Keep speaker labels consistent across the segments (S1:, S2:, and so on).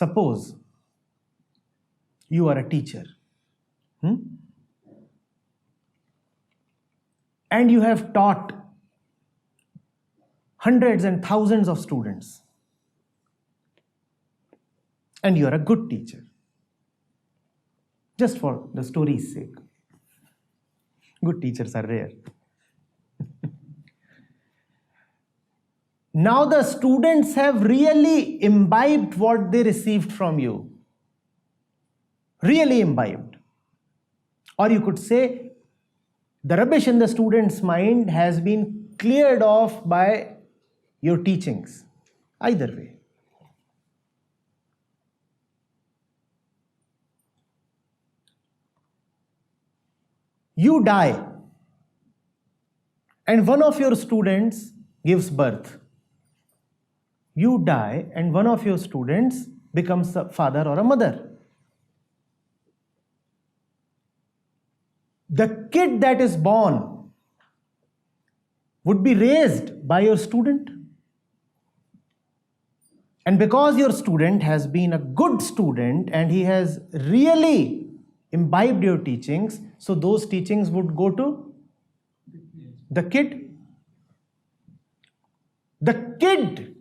S1: Suppose you are a teacher. And you have taught hundreds and thousands of students. And you are a good teacher. Just for the story's sake. Good teachers are rare. Now the students have really imbibed what they received from you. Really imbibed. Or you could say, the rubbish in the student's mind has been cleared off by your teachings. Either way. You die, and one of your students gives birth. You die, and one of your students becomes a father or a mother. The kid that is born would be raised by your student. And because your student has been a good student and he has really imbibed your teachings, so those teachings would go to the kid. The kid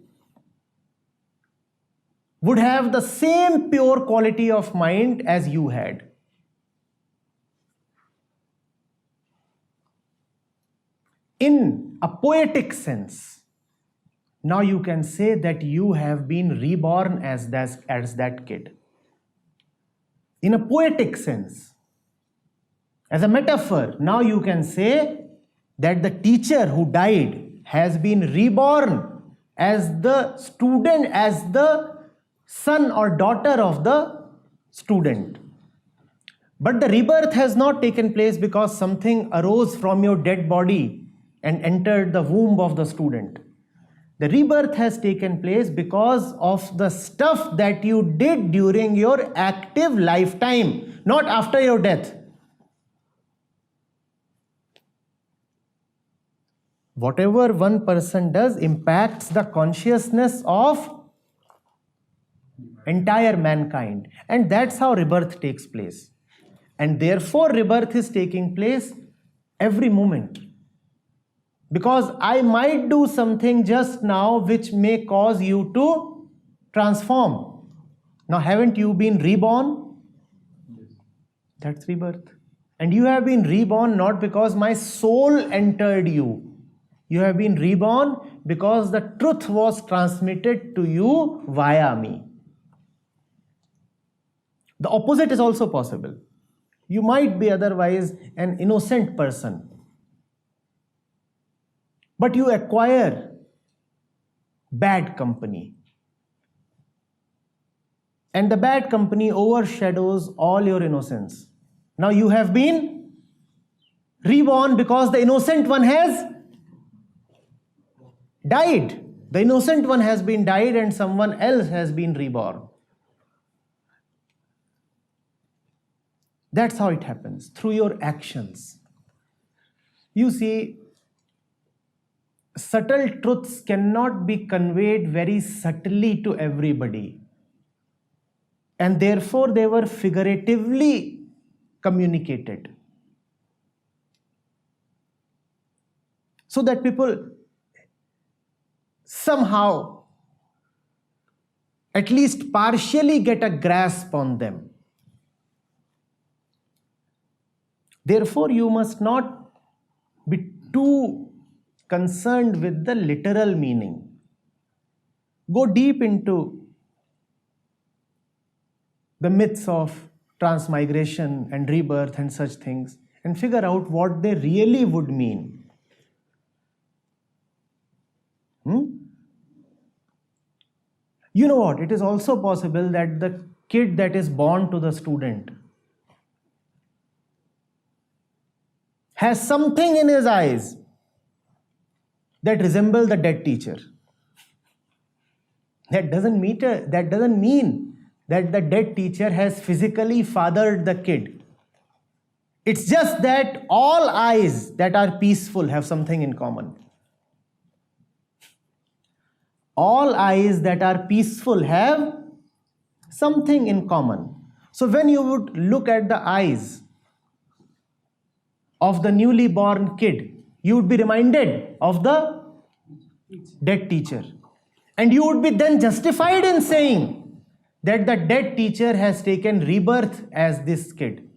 S1: would have the same pure quality of mind as you had. In a poetic sense, now you can say that you have been reborn as that kid. In a poetic sense, as a metaphor, now you can say that the teacher who died has been reborn as the student, as the son or daughter of the student. But the rebirth has not taken place because something arose from your dead body and entered the womb of the student. The rebirth has taken place because of the stuff that you did during your active lifetime, not after your death. Whatever one person does impacts the consciousness of entire mankind. And that's how rebirth takes place. And therefore rebirth is taking place every moment. Because I might do something just now which may cause you to transform. Now, haven't you been reborn? That's rebirth. And you have been reborn not because my soul entered you. You have been reborn because the truth was transmitted to you via me. The opposite is also possible. You might be otherwise an innocent person, but you acquire bad company. And the bad company overshadows all your innocence. Now you have been reborn because the innocent one has died. The innocent one has been died and someone else has been reborn. That's how it happens, through your actions. You see, subtle truths cannot be conveyed very subtly to everybody. And therefore they were figuratively communicated. So that people somehow at least partially get a grasp on them. Therefore, you must not be too concerned with the literal meaning. Go deep into the myths of transmigration and rebirth and such things and figure out what they really would mean. You know what? It is also possible that the kid that is born to the student has something in his eyes that resembles the dead teacher. That doesn't mean that the dead teacher has physically fathered the kid. It's just that all eyes that are peaceful have something in common. All eyes that are peaceful have something in common. So when you would look at the eyes of the newly born kid, you would be reminded of the dead teacher. And you would be then justified in saying that the dead teacher has taken rebirth as this kid.